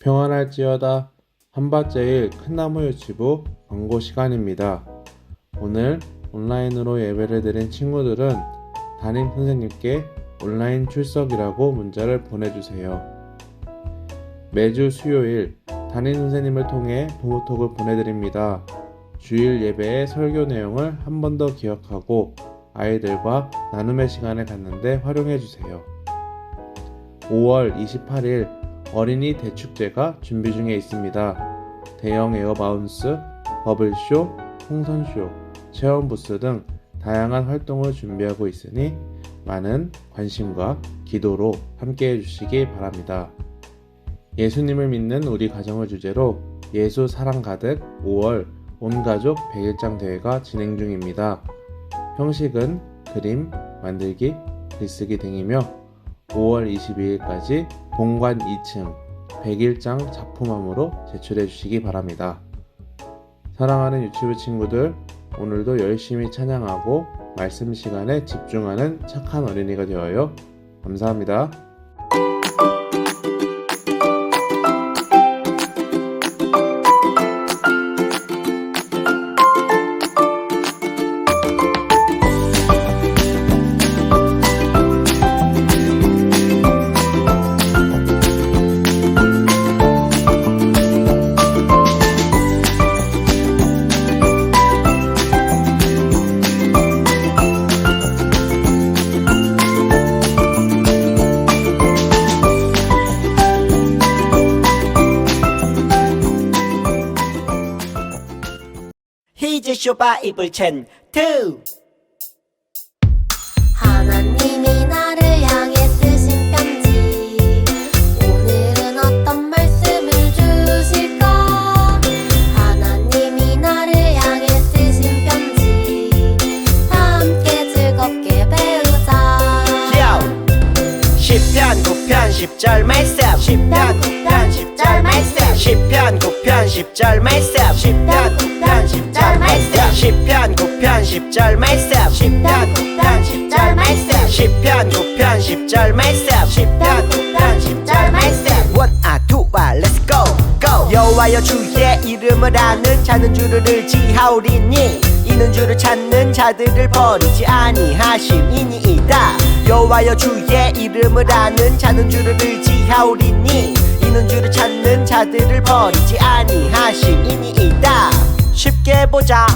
평안할지어다. 한밭제일 큰나무 유치부 광고 시간입니다. 오늘 온라인으로 예배를 드린 친구들은 담임 선생님께 온라인 출석이라고 문자를 보내주세요. 매주 수요일 담임 선생님을 통해 부모톡을 보내드립니다. 주일 예배의 설교 내용을 한 번 더 기억하고 아이들과 나눔의 시간을 갖는데 활용해주세요. 5월 28일 어린이 대축제가 준비 중에 있습니다. 대형 에어바운스, 버블쇼, 풍선쇼, 체험 부스 등 다양한 활동을 준비하고 있으니 많은 관심과 기도로 함께 해주시기 바랍니다. 예수님을 믿는 우리 가정을 주제로 예수 사랑 가득 5월 온가족 100일장 대회가 진행 중입니다. 형식은 그림, 만들기, 글쓰기 등이며 5월 22일까지 본관 2층 100일장 작품함으로 제출해 주시기 바랍니다. 사랑하는 유치부 친구들, 오늘도 열심히 찬양하고 말씀 시간에 집중하는 착한 어린이가 되어요. 감사합니다. 히즈쇼 바이블 챈 2. 하나님이 나를 향해 쓰신 편지, 오늘은 어떤 말씀을 주실까? 하나님이 나를 향해 쓰신 편지, 함께 즐겁게 배우자. 시편 9편 10절 말씀. 시편 9편 10절 말씀. 시편 9편 10절 말씀. 시편 9편 10절 말씀. 시편 9편 10절 말씀. 시편 9편 10절 말씀. 시편 9편 10절 말씀. 시편 9편 10절 말씀. 원아 투아 렛츠 고 고. 여호와여 주의 이름을 아는 자는 주를 의지하오리니 이는 주를 찾는 자들을 버리지 아니하심이니이다. 여호와여 주의 이름을 아는 자는 주를 의지하오리니 이는 주를 찾는 자들을 버리지 아니하심이니이다. 쉽게 보자.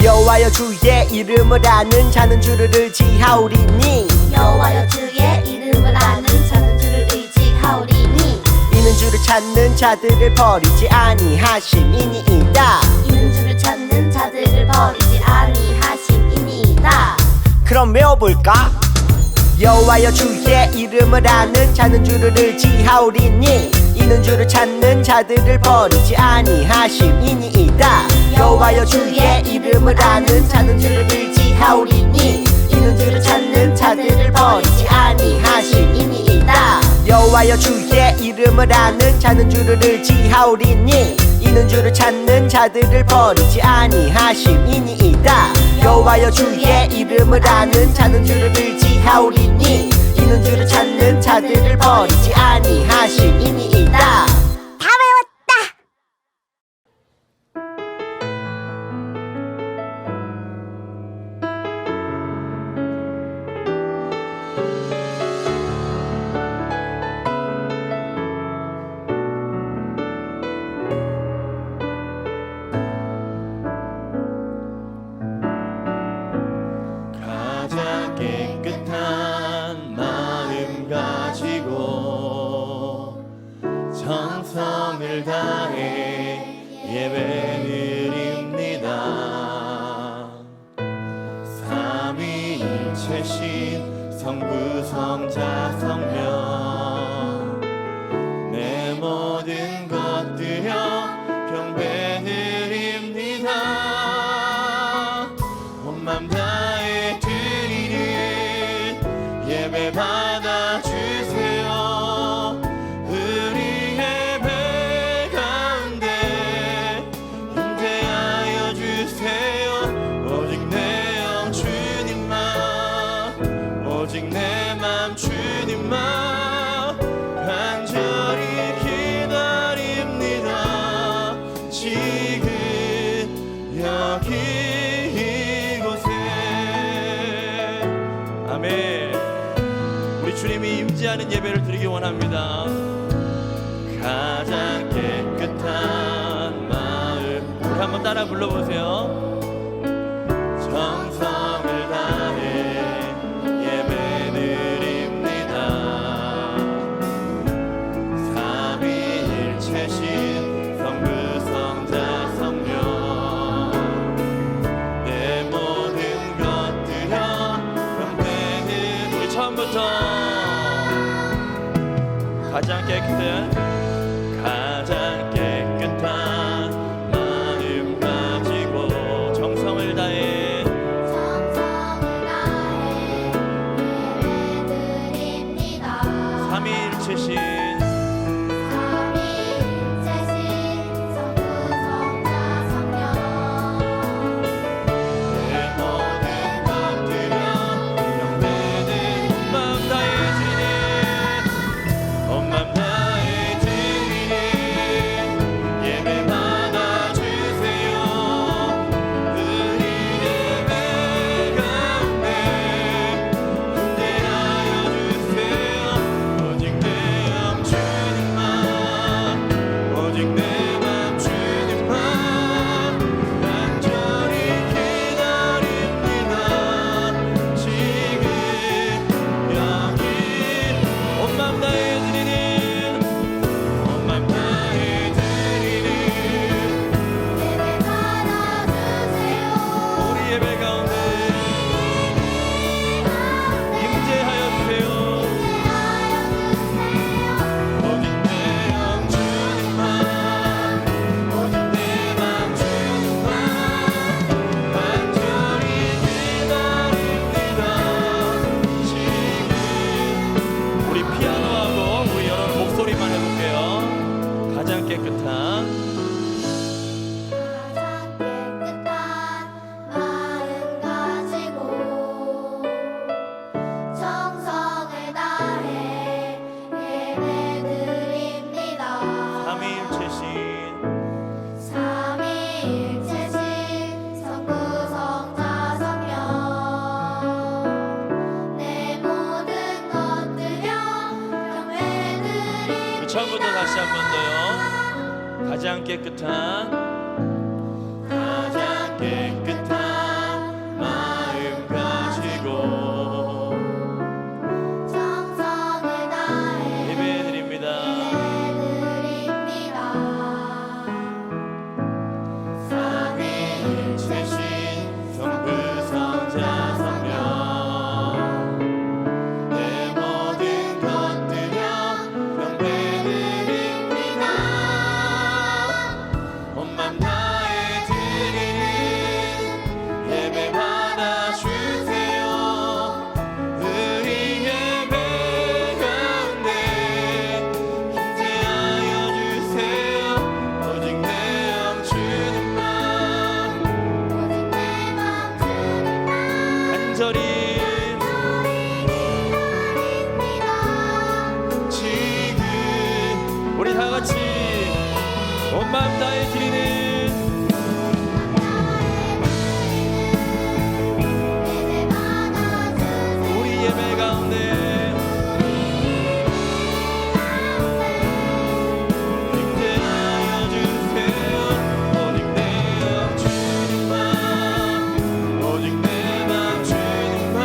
여호와여 주의 이름을 아는 자는 주를 의지하오리니 여호와여 주의 이름을 아는 자는 주를 의지하오리니 이는 주를 찾는 자들을 버리지 아니하심이니이다. 이는 주를 찾는 자들을 버리지 아니하심이니이다. 그럼 외워볼까? 여호와여 주의 이름을 아는 자는 주를 의지하오리니 이는 주를 찾는 자들을 버리지 아니하심이니이다. 여호와여 주의 이름을 아는 자는 주를 의지하오리니 이는 주를 찾는 자들을 버리지 아니하심이니이다. 여호와여 주의 이름을 아는 자는 주를 의지하오리니 이는 주를 찾는 자들을 버리지 아니하심이니이다. 여호와여 주의 이름을 아는 자는 주를 의지하오리니 이는 주를 찾는 자들을 버리지 아니하심이니이다. 다 외웠다. 가장 깨끗한 마음 가지고 정성을 다해 예배드립니다. 삼위일체신 성부 성자 성령 내 모든 것들여 경배드립니다. 온 맘 다해 드리는 예배 받아주세요. 우리 예배 가운데 임재하여 주세요. 오직 내 영 주님만, 오직 내 맘 주님만 간절히 기도 예배하는 예배를 드리기 원합니다. 가장 깨끗한 마음, 우리 한번 따라 불러보세요. 정성을 다해 예배드립니다. 삼위일체신 성부 성자 성령 내 모든 것 드려 경배는 우리 처음부터 가장 깨끗한 마음 가지고 정성을 다해 예배드립니다. 삼위일체신 성부 성자 성령 내 모든 것 드려 경배는 마음 다해 드리네. 온 마음 다해 드리네. 예배 받아주세요. 우리 예배 가운데 임재하여 주세요. 오직 내 맘 주님만, 오직 내 맘 주님만 간절히 기다립니다. 지금 여기 온 맘 다해 드리는, 온 맘 다해 드리는 예배 받아주세요. 우리 예배 가운데 임재하여 주세요. 오직 내 맘 주님만, 오직 내 맘 주님만 간절히 기다립니다. 지금 우리 피아노하고 우리 여러분 목소리만 해볼게요. 가장 깨끗한 마음 가지고 정성을 다해 예배드립니다. 삼위일체신 삼위일체신 성부 성자 성령 내 모든 것 드려 경배드립니다. 처음부터 다시 한 번 더요. 가장 깨끗한 마음 가지고 정성을 다해 예배드립니다. 예배드립니다. 삼위일체신 성부 성자 성령 내 모든 것 드려 경배드립니다. 온 맘 다해 드리는 예배 받아주세요. 우리 예배 가운데 임재하여 주세요. 오직 내 맘 주님만, 오직 내 맘 주님만 간절히 기다립니다. 지금 우리 다 같이 온 마음 다해 드리는 예배 받아주세요. 우리 예배 가운데 임재하여 주세요. 오직 내 맘 주님만, 오직 내 맘 주님만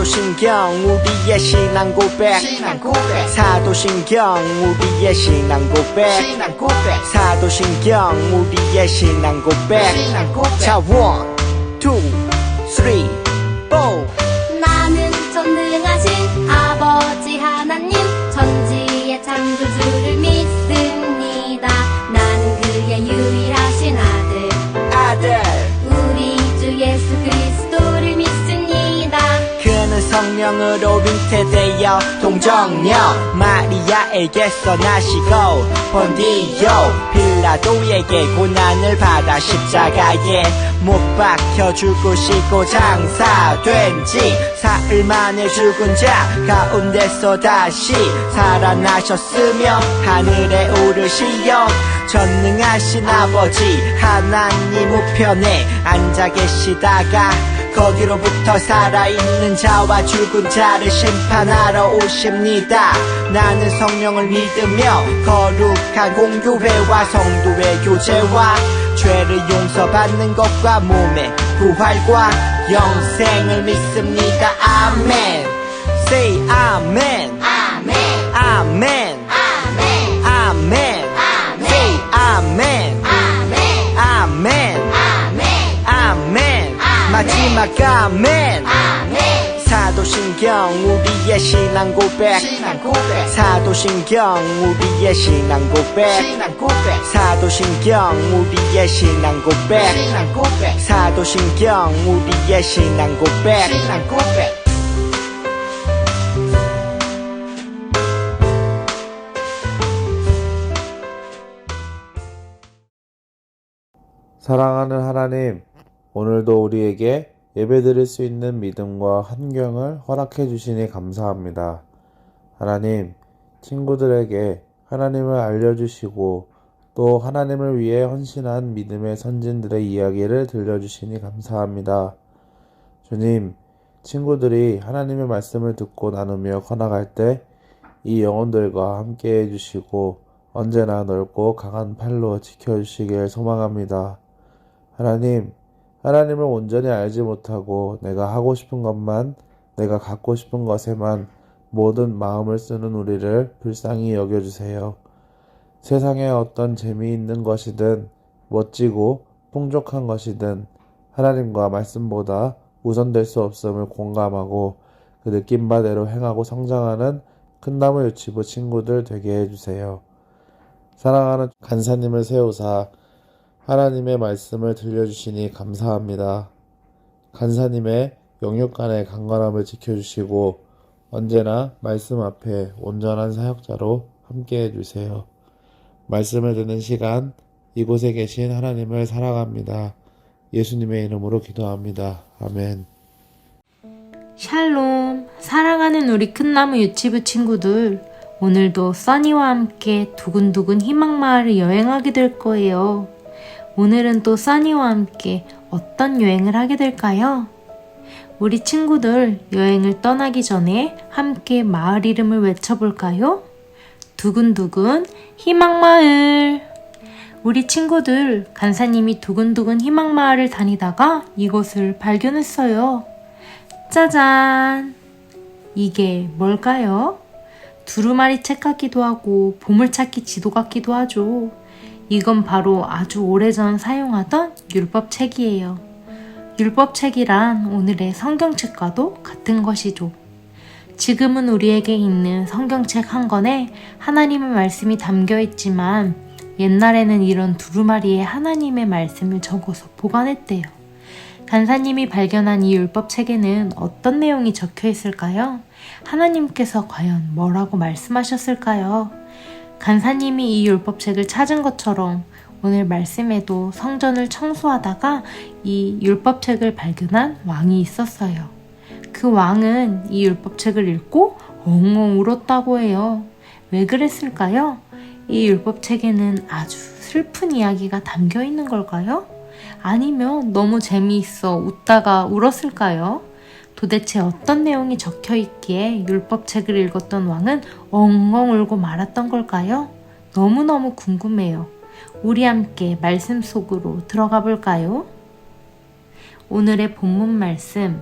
사도신경 우리의 신앙 고백 사도신경 우리의 신앙 고백 사도신경 우리의 신앙 고백 자 1, 2, 3, 4 나는 전능하신 아버지 하나님 천지의 창조주를 믿습니다. 나는 그의 유일하신 아들 우리 주 예수 그리스도를 믿습니다. 그는 성령으로 잉태되어 동정녀 마리아에게서 나시고 본디오 빌라도에게 고난을 받아 십자가에 못 박혀 죽으시고 장사된 지 사흘 만에 죽은 자 가운데서 다시 살아나셨으며 하늘에 오르시어 전능하신 아버지 하나님 우편에 앉아 계시다가 거기로부터 살아있는 자와 죽은 자를 심판하러 오십니다. 나는 성령을 믿으며 거룩한 공교회와 성도의 교제와 죄를 용서받는 것과 몸의 부활과 영생을 믿습니다. 아멘. Say 아멘. 아멘 아멘. 아멘 아멘. Say 아멘. 아멘 아멘. 아멘 아멘. 마지막 아멘. 아멘 사도신경 우리의 신앙 고백 사도신경 우리의 신앙 고백 사도신경 우리의 신앙 고백 사도신경 우리의 신앙 고백 사랑하는 하나님, 오늘도 우리에게 예배드릴 수 있는 믿음과 환경을 허락해 주시니 감사합니다. 하나님, 친구들에게 하나님을 알려주시고 또 하나님을 위해 헌신한 믿음의 선진들의 이야기를 들려주시니 감사합니다. 주님, 친구들이 하나님의 말씀을 듣고 나누며 커나갈 때 이 영혼들과 함께 해주시고 언제나 넓고 강한 팔로 지켜주시길 소망합니다. 하나님, 하나님을 온전히 알지 못하고 내가 하고 싶은 것만, 내가 갖고 싶은 것에만 모든 마음을 쓰는 우리를 불쌍히 여겨주세요. 세상에 어떤 재미있는 것이든 멋지고 풍족한 것이든 하나님과 말씀보다 우선될 수 없음을 공감하고 그 느낌 바대로 행하고 성장하는 큰나무 유치부 친구들 되게 해주세요. 사랑하는 간사님을 세우사 하나님의 말씀을 들려주시니 감사합니다. 간사님의 영육간의 강건함을 지켜주시고 언제나 말씀 앞에 온전한 사역자로 함께 해주세요. 말씀을 듣는 시간, 이곳에 계신 하나님을 사랑합니다. 예수님의 이름으로 기도합니다. 아멘. 샬롬, 사랑하는 우리 큰나무 유치부 친구들, 오늘도 써니와 함께 두근두근 희망마을을 여행하게 될 거예요. 오늘은 또 써니와 함께 어떤 여행을 하게 될까요? 우리 친구들 여행을 떠나기 전에 함께 마을 이름을 외쳐볼까요? 두근두근 희망마을. 우리 친구들 간사님이 두근두근 희망마을을 다니다가 이곳을 발견했어요. 짜잔! 이게 뭘까요? 두루마리 책 같기도 하고 보물찾기 지도 같기도 하죠. 이건 바로 아주 오래전 사용하던 율법책이에요. 율법책이란 오늘의 성경책과도 같은 것이죠. 지금은 우리에게 있는 성경책 한 권에 하나님의 말씀이 담겨 있지만 옛날에는 이런 두루마리에 하나님의 말씀을 적어서 보관했대요. 간사님이 발견한 이 율법책에는 어떤 내용이 적혀 있을까요? 하나님께서 과연 뭐라고 말씀하셨을까요? 간사님이 이 율법책을 찾은 것처럼 오늘 말씀에도 성전을 청소하다가 이 율법책을 발견한 왕이 있었어요. 그 왕은 이 율법책을 읽고 엉엉 울었다고 해요. 왜 그랬을까요? 이 율법책에는 아주 슬픈 이야기가 담겨 있는 걸까요? 아니면 너무 재미있어 웃다가 울었을까요? 도대체 어떤 내용이 적혀 있기에 율법책을 읽었던 왕은 엉엉 울고 말았던 걸까요? 너무너무 궁금해요. 우리 함께 말씀 속으로 들어가 볼까요? 오늘의 본문 말씀,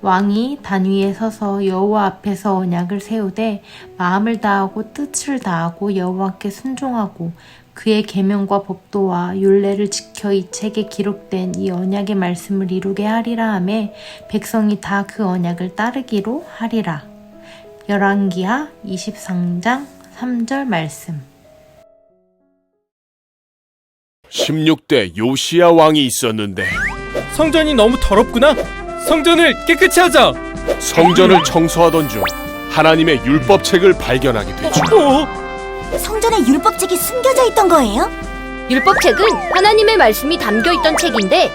왕이 단 위에 서서 여호와 앞에서 언약을 세우되 마음을 다하고 뜻을 다하고 여호와께 순종하고 그의 계명과 법도와 율례를 지켜 이 책에 기록된 이 언약의 말씀을 이루게 하리라 하매 백성이 다 그 언약을 따르기로 하리라. 열왕기하 23장 3절 말씀. 16대 요시야 왕이 있었는데 성전이 너무 더럽구나. 성전을 깨끗이 하자. 성전을 청소하던 중 하나님의 율법책을 발견하게 되죠. 성전에 율법책이 숨겨져 있던 거예요? 율법책은 하나님의 말씀이 담겨 있던 책인데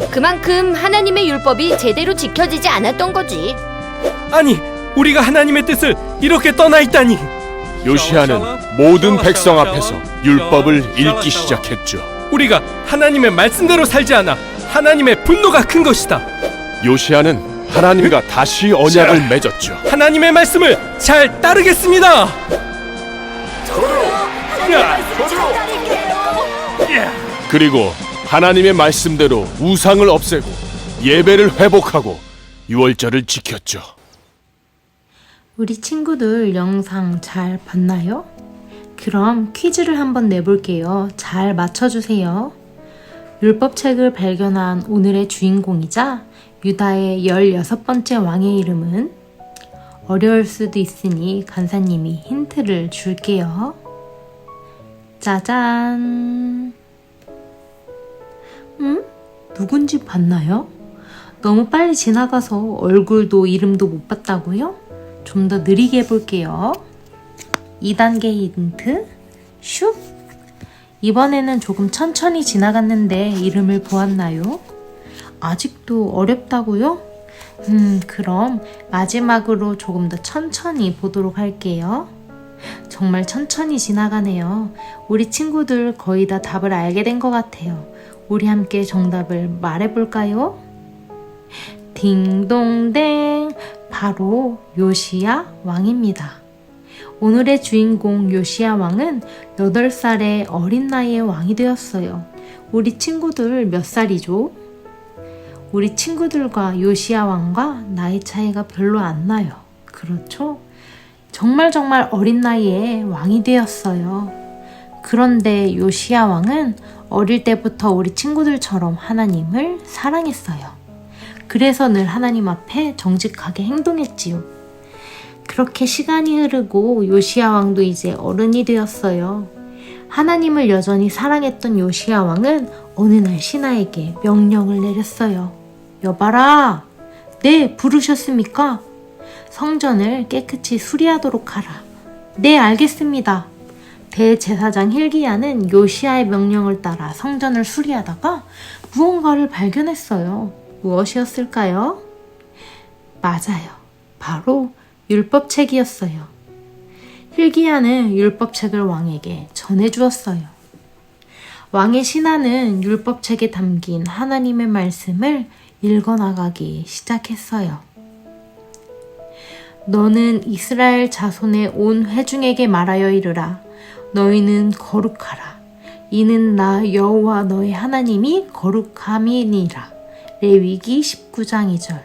그만큼 하나님의 율법이 제대로 지켜지지 않았던 거지. 아니, 우리가 하나님의 뜻을 이렇게 떠나 있다니. 요시야는 모든 백성 앞에서 율법을 읽기 시작했죠. 우리가 하나님의 말씀대로 살지 않아 하나님의 분노가 큰 것이다. 요시야는 하나님과 다시 언약을 맺었죠. 하나님의 말씀을 잘 따르겠습니다. 그리고 하나님의 말씀대로 우상을 없애고 예배를 회복하고 유월절을 지켰죠. 우리 친구들 영상 잘 봤나요? 그럼 퀴즈를 한번 내볼게요. 잘 맞춰주세요. 율법책을 발견한 오늘의 주인공이자 유다의 16번째 왕의 이름은? 어려울 수도 있으니 간사님이 힌트를 줄게요. 짜잔! 누군지 봤나요? 너무 빨리 지나가서 얼굴도 이름도 못 봤다고요? 좀 더 느리게 해볼게요. 2단계 힌트, 슉! 이번에는 조금 천천히 지나갔는데 이름을 보았나요? 아직도 어렵다고요? 그럼 마지막으로 조금 더 천천히 보도록 할게요. 정말 천천히 지나가네요. 우리 친구들 거의 다 답을 알게 된 것 같아요. 우리 함께 정답을 말해볼까요? 딩동댕! 바로 요시야 왕입니다. 오늘의 주인공 요시야 왕은 8살의 어린 나이에 왕이 되었어요. 우리 친구들 몇 살이죠? 우리 친구들과 요시야 왕과 나이 차이가 별로 안 나요. 그렇죠? 정말 어린 나이에 왕이 되었어요. 그런데 요시야 왕은 어릴 때부터 우리 친구들처럼 하나님을 사랑했어요. 그래서 늘 하나님 앞에 정직하게 행동했지요. 그렇게 시간이 흐르고 요시야 왕도 이제 어른이 되었어요. 하나님을 여전히 사랑했던 요시야 왕은 어느 날 신하에게 명령을 내렸어요. 여봐라! 네, 부르셨습니까? 성전을 깨끗이 수리하도록 하라. 네, 알겠습니다. 대제사장 hil기야는 요시야의 명령을 따라 성전을 수리하다가 무언가를 발견했어요. 무엇이었을까요? 맞아요. 바로 율법책이었어요. hil기야는 율법책을 왕에게 전해주었어요. 왕의 신하는 율법책에 담긴 하나님의 말씀을 읽어나가기 시작했어요. 너는 이스라엘 자손의 온 회중에게 말하여 이르라. 너희는 거룩하라. 이는 나 여호와 너의 하나님이 거룩함이니라. 레위기 19장 2절.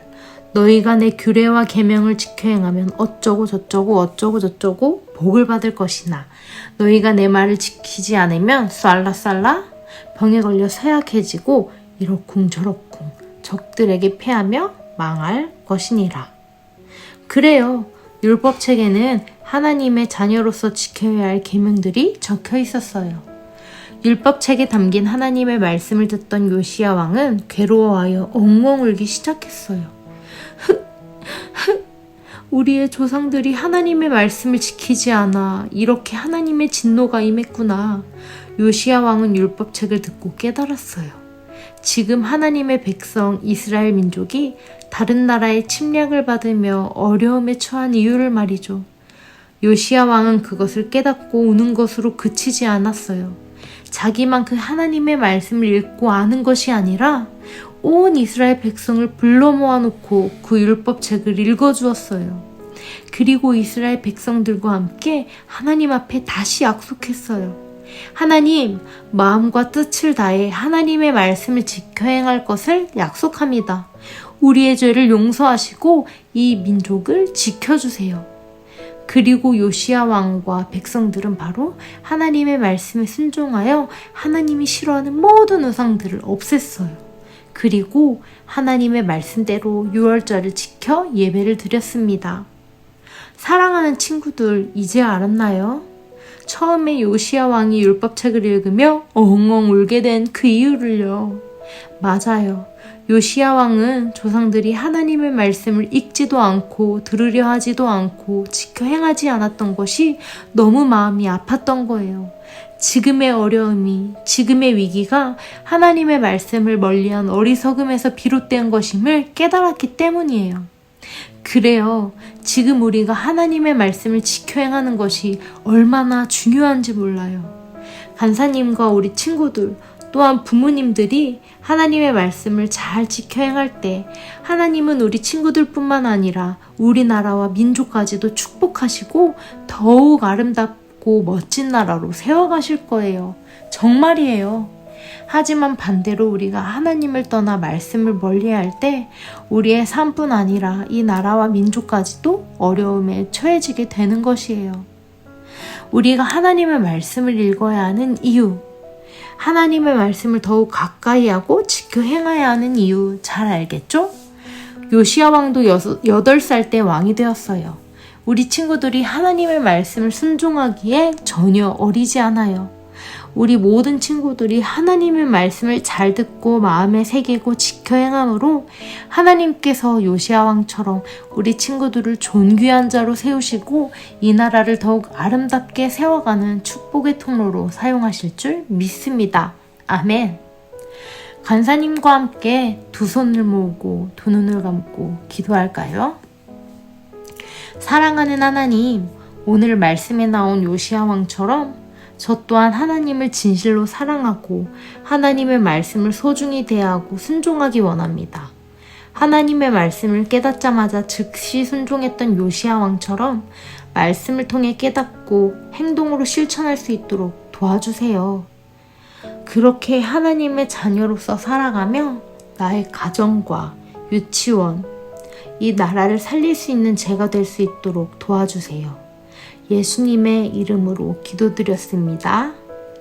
너희가 내 규례와 계명을 지켜 행하면 어쩌고 저쩌고 복을 받을 것이나 너희가 내 말을 지키지 않으면 쌀라쌀라 병에 걸려 쇠약해지고 이러쿵저러쿵 적들에게 패하며 망할 것이니라. 그래요. 율법책에는 하나님의 자녀로서 지켜야 할 계명들이 적혀 있었어요. 율법책에 담긴 하나님의 말씀을 듣던 요시야 왕은 괴로워하여 엉엉 울기 시작했어요. 우리의 조상들이 하나님의 말씀을 지키지 않아 이렇게 하나님의 진노가 임했구나. 요시야 왕은 율법책을 듣고 깨달았어요. 지금 하나님의 백성 이스라엘 민족이 다른 나라의 침략을 받으며 어려움에 처한 이유를 말이죠. 요시야 왕은 그것을 깨닫고 우는 것으로 그치지 않았어요. 자기만 그 하나님의 말씀을 읽고 아는 것이 아니라 온 이스라엘 백성을 불러 모아놓고 그 율법책을 읽어주었어요. 그리고 이스라엘 백성들과 함께 하나님 앞에 다시 약속했어요. 하나님, 마음과 뜻을 다해 하나님의 말씀을 지켜 행할 것을 약속합니다. 우리의 죄를 용서하시고 이 민족을 지켜주세요. 그리고 요시야 왕과 백성들은 바로 하나님의 말씀에 순종하여 하나님이 싫어하는 모든 우상들을 없앴어요. 그리고 하나님의 말씀대로 유월절을 지켜 예배를 드렸습니다. 사랑하는 친구들, 이제 알았나요? 처음에 요시야 왕이 율법책을 읽으며 엉엉 울게 된 그 이유를요. 맞아요. 요시야 왕은 조상들이 하나님의 말씀을 읽지도 않고 들으려 하지도 않고 지켜 행하지 않았던 것이 너무 마음이 아팠던 거예요. 지금의 어려움이, 지금의 위기가 하나님의 말씀을 멀리한 어리석음에서 비롯된 것임을 깨달았기 때문이에요. 그래요. 지금 우리가 하나님의 말씀을 지켜 행하는 것이 얼마나 중요한지 몰라요. 간사님과 우리 친구들, 또한 부모님들이 하나님의 말씀을 잘 지켜 행할 때 하나님은 우리 친구들뿐만 아니라 우리나라와 민족까지도 축복하시고 더욱 아름답고 멋진 나라로 세워가실 거예요. 정말이에요. 하지만 반대로 우리가 하나님을 떠나 말씀을 멀리할 때 우리의 삶뿐 아니라 이 나라와 민족까지도 어려움에 처해지게 되는 것이에요. 우리가 하나님의 말씀을 읽어야 하는 이유, 하나님의 말씀을 더욱 가까이 하고 지켜 행해야 하는 이유 잘 알겠죠? 요시야 왕도 8살 때 왕이 되었어요. 우리 친구들이 하나님의 말씀을 순종하기에 전혀 어리지 않아요. 우리 모든 친구들이 하나님의 말씀을 잘 듣고 마음에 새기고 지켜 행함으로 하나님께서 요시야 왕처럼 우리 친구들을 존귀한 자로 세우시고 이 나라를 더욱 아름답게 세워가는 축복의 통로로 사용하실 줄 믿습니다. 아멘. 간사님과 함께 두 손을 모으고 두 눈을 감고 기도할까요? 사랑하는 하나님, 오늘 말씀에 나온 요시야 왕처럼 저 또한 하나님을 진실로 사랑하고 하나님의 말씀을 소중히 대하고 순종하기 원합니다. 하나님의 말씀을 깨닫자마자 즉시 순종했던 요시야 왕처럼 말씀을 통해 깨닫고 행동으로 실천할 수 있도록 도와주세요. 그렇게 하나님의 자녀로서 살아가며 나의 가정과 유치원, 이 나라를 살릴 수 있는 제가 될 수 있도록 도와주세요. 예수님의 이름으로 기도드렸습니다.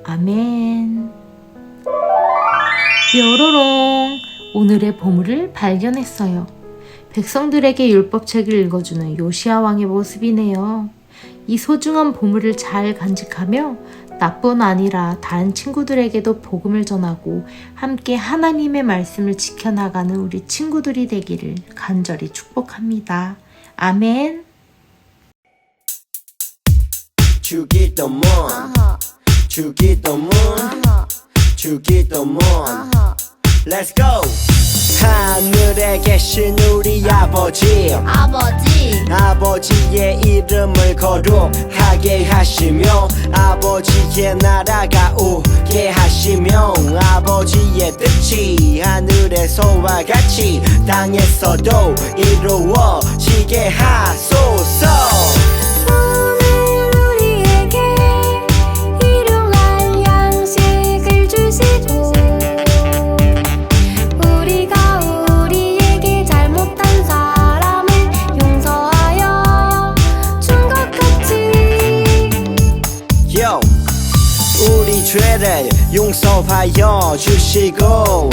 아멘. 뾰로롱, 오늘의 보물을 발견했어요. 백성들에게 율법책을 읽어주는 요시야 왕의 모습이네요. 이 소중한 보물을 잘 간직하며 나뿐 아니라 다른 친구들에게도 복음을 전하고 함께 하나님의 말씀을 지켜나가는 우리 친구들이 되기를 간절히 축복합니다. 아멘. 주기도문 주기도문 주기도문 Let's go! 하늘에 계신 우리 아버지 아버지의 이름을 거룩하게 하시며 아버지의 나라가 오게 하시며 아버지의 뜻이 하늘에서와 같이 땅에서도 이루어지게 하소서. 우리 죄를 용서하여 주시고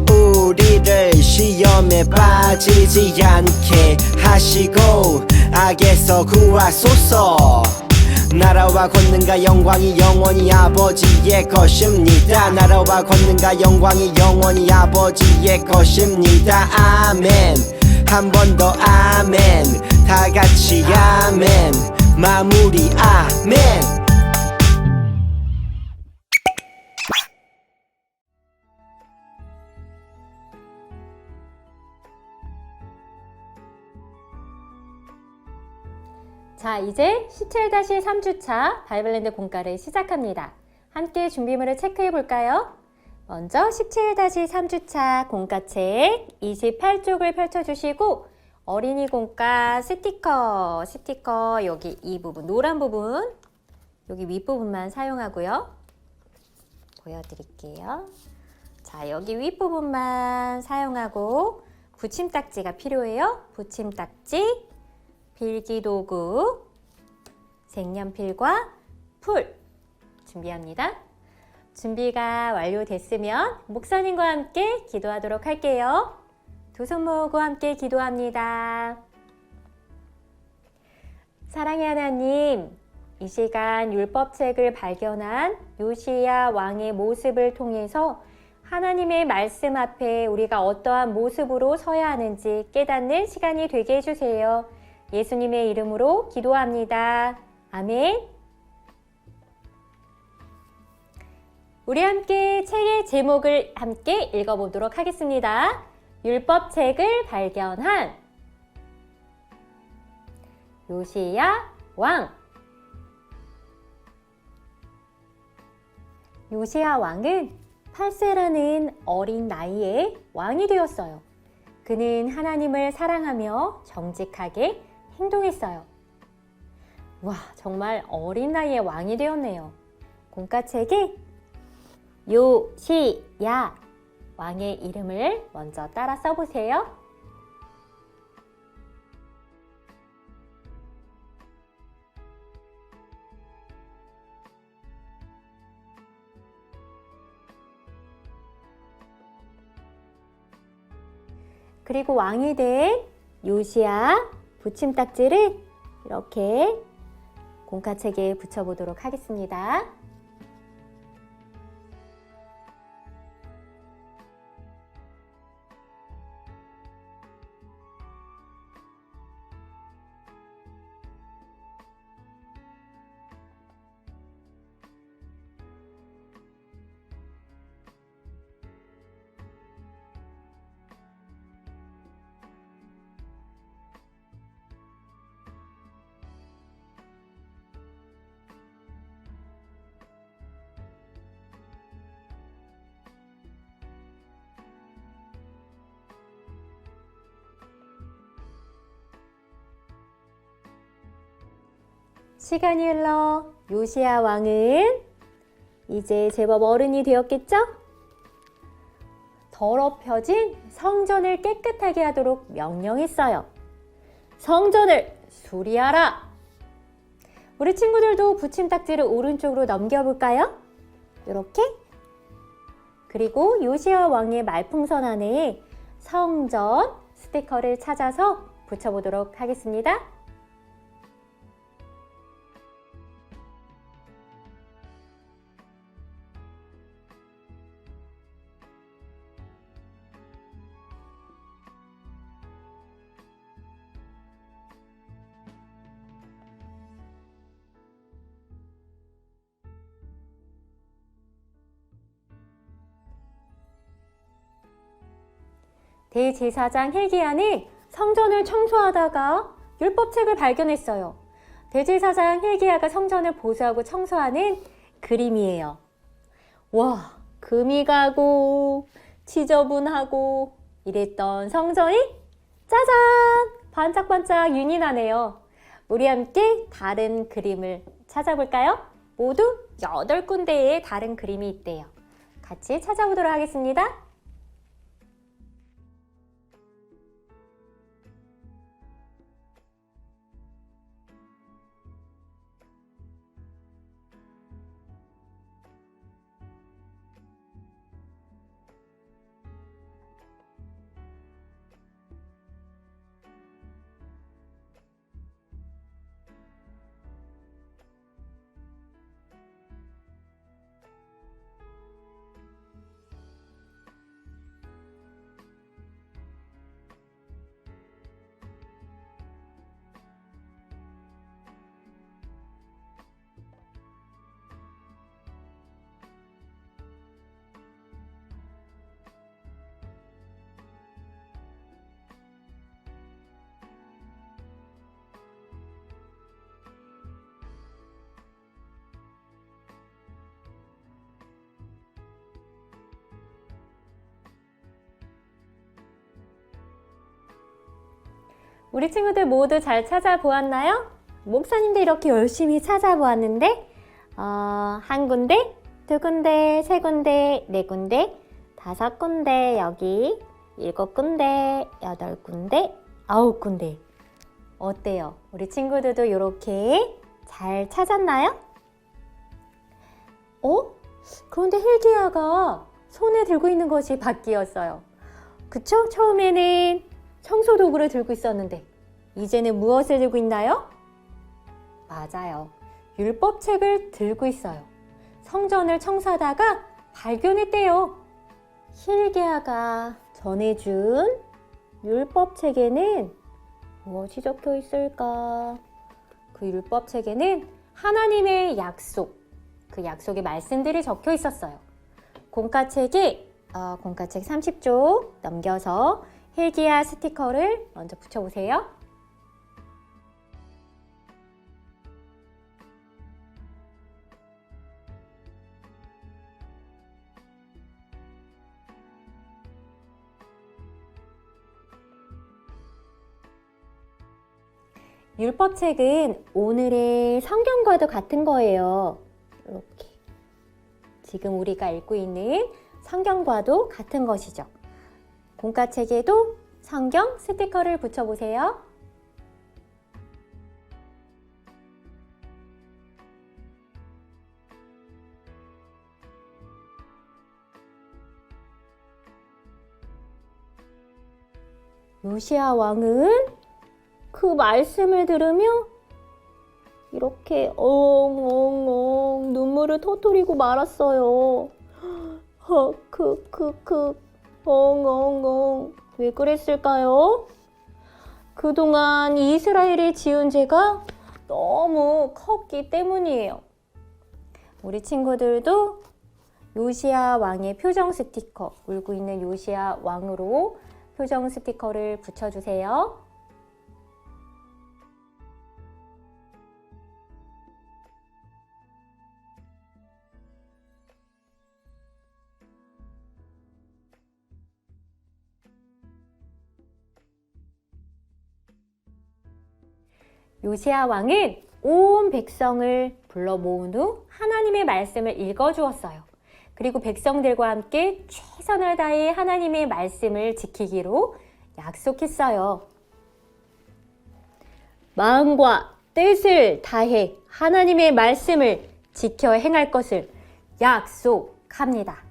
우리를 시험에 빠지지 않게 하시고 악에서 구하소서. 나라와 권능과 영광이 영원히 아버지의 것입니다. 나라와 권능과 영광이 영원히 아버지의 것입니다. 아멘. 한 번 더 아멘. 다 같이 아멘. 마무리 아멘. 자, 이제 17-3주차 바이블랜드 공과를 시작합니다. 함께 준비물을 체크해 볼까요? 먼저 17-3주차 공과책 28쪽을 펼쳐주시고 어린이 공과 스티커 여기 이 부분, 노란 부분, 여기 윗부분만 사용하고요. 보여드릴게요. 자, 여기 윗부분만 사용하고 붙임딱지가 필요해요. 붙임딱지, 필기도구, 색연필과 풀 준비합니다. 준비가 완료됐으면 목사님과 함께 기도하도록 할게요. 두 손 모으고 함께 기도합니다. 사랑의 하나님, 이 시간 율법책을 발견한 요시야 왕의 모습을 통해서 하나님의 말씀 앞에 우리가 어떠한 모습으로 서야 하는지 깨닫는 시간이 되게 해주세요. 예수님의 이름으로 기도합니다. 아멘. 우리 함께 책의 제목을 함께 읽어보도록 하겠습니다. 율법책을 발견한 요시야 왕. 요시야 왕은 8세라는 어린 나이에 왕이 되었어요. 그는 하나님을 사랑하며 정직하게 행동했어요. 와, 정말 어린 나이에 왕이 되었네요. 공과책에 요시야 왕의 이름을 먼저 따라 써보세요. 그리고 왕이 된 요시야 붙임딱지를 이렇게 공과책에 붙여보도록 하겠습니다. 시간이 흘러 요시야 왕은 이제 제법 어른이 되었겠죠? 더럽혀진 성전을 깨끗하게 하도록 명령했어요. 성전을 수리하라! 우리 친구들도 붙임딱지를 오른쪽으로 넘겨볼까요? 이렇게. 그리고 요시야 왕의 말풍선 안에 성전 스티커를 찾아서 붙여보도록 하겠습니다. 대제사장 힐기야는 성전을 청소하다가 율법책을 발견했어요. 대제사장 힐기야가 성전을 보수하고 청소하는 그림이에요. 와, 금이 가고 지저분하고 이랬던 성전이 짜잔! 반짝반짝 윤이 나네요. 우리 함께 다른 그림을 찾아볼까요? 모두 8군데의 다른 그림이 있대요. 같이 찾아보도록 하겠습니다. 우리 친구들 모두 잘 찾아보았나요? 목사님도 이렇게 열심히 찾아보았는데 한 군데, 두 군데, 세 군데, 네 군데, 5군데 여기 7군데, 8군데, 9군데. 어때요? 우리 친구들도 이렇게 잘 찾았나요? 그런데 힐기야가 손에 들고 있는 것이 바뀌었어요. 그쵸? 처음에는 청소 도구를 들고 있었는데 이제는 무엇을 들고 있나요? 맞아요. 율법책을 들고 있어요. 성전을 청소하다가 발견했대요. 힐기야가 전해준 율법책에는 무엇이 적혀 있을까? 그 율법책에는 하나님의 약속, 그 약속의 말씀들이 적혀 있었어요. 공과책 30쪽 넘겨서 힐기야 스티커를 먼저 붙여보세요. 율법책은 오늘의 성경과도 같은 거예요. 이렇게. 지금 우리가 읽고 있는 성경과도 같은 것이죠. 공과책에도 성경 스티커를 붙여보세요. 요시야 왕은 그 말씀을 들으며 이렇게 엉엉엉 눈물을 터뜨리고 말았어요. 엉엉엉. 왜 그랬을까요? 그동안 이스라엘이 지은 죄가 너무 컸기 때문이에요. 우리 친구들도 요시야 왕의 표정 스티커, 울고 있는 요시야 왕으로 표정 스티커를 붙여주세요. 요시야 왕은 온 백성을 불러 모은 후 하나님의 말씀을 읽어주었어요. 그리고 백성들과 함께 최선을 다해 하나님의 말씀을 지키기로 약속했어요. 마음과 뜻을 다해 하나님의 말씀을 지켜 행할 것을 약속합니다.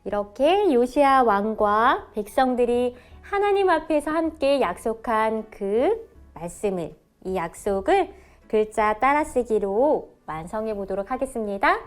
이렇게 요시야 왕과 백성들이 하나님 앞에서 함께 약속한 그 말씀을, 이 약속을 글자 따라쓰기로 완성해 보도록 하겠습니다.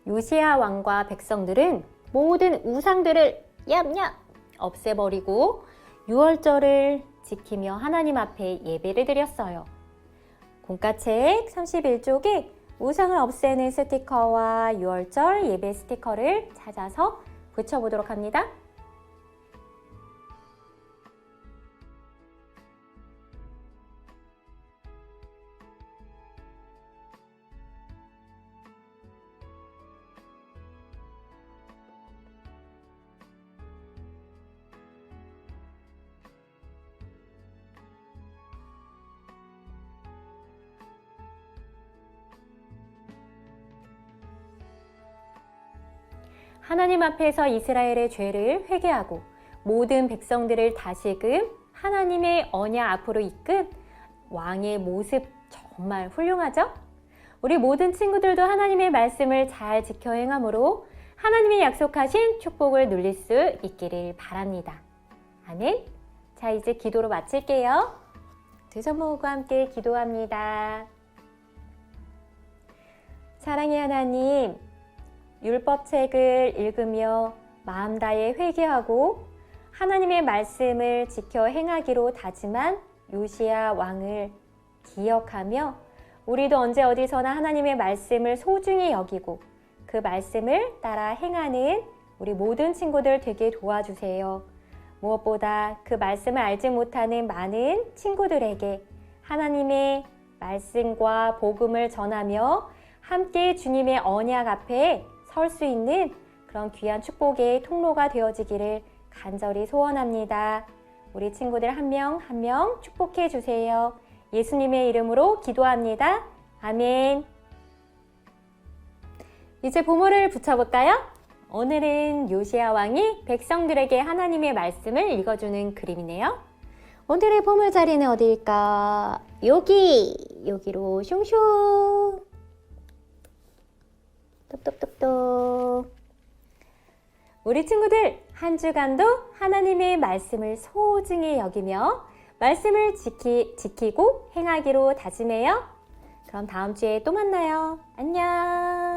요시야 왕과 백성들은 모든 우상들을 얌얌 없애버리고 유월절을 지키며 하나님 앞에 예배를 드렸어요. 공과책 31쪽에 우상을 없애는 스티커와 유월절 예배 스티커를 찾아서 붙여보도록 합니다. 하나님 앞에서 이스라엘의 죄를 회개하고 모든 백성들을 다시금 하나님의 언약 앞으로 이끈 왕의 모습 정말 훌륭하죠? 우리 모든 친구들도 하나님의 말씀을 잘 지켜 행함으로 하나님이 약속하신 축복을 누릴 수 있기를 바랍니다. 아멘. 자, 이제 기도로 마칠게요. 두 손 모으고 함께 기도합니다. 사랑의 하나님, 율법책을 읽으며 마음 다해 회개하고 하나님의 말씀을 지켜 행하기로 다짐한 요시야 왕을 기억하며 우리도 언제 어디서나 하나님의 말씀을 소중히 여기고 그 말씀을 따라 행하는 우리 모든 친구들 되게 도와주세요. 무엇보다 그 말씀을 알지 못하는 많은 친구들에게 하나님의 말씀과 복음을 전하며 함께 주님의 언약 앞에 설 수 있는 그런 귀한 축복의 통로가 되어지기를 간절히 소원합니다. 우리 친구들 한 명 한 명 축복해 주세요. 예수님의 이름으로 기도합니다. 아멘. 이제 보물을 붙여볼까요? 오늘은 요시야 왕이 백성들에게 하나님의 말씀을 읽어주는 그림이네요. 오늘의 보물 자리는 어디일까? 여기로 슝슝. 똑똑똑똑. 우리 친구들 한 주간도 하나님의 말씀을 소중히 여기며 말씀을 지키고 행하기로 다짐해요. 그럼 다음 주에 또 만나요. 안녕.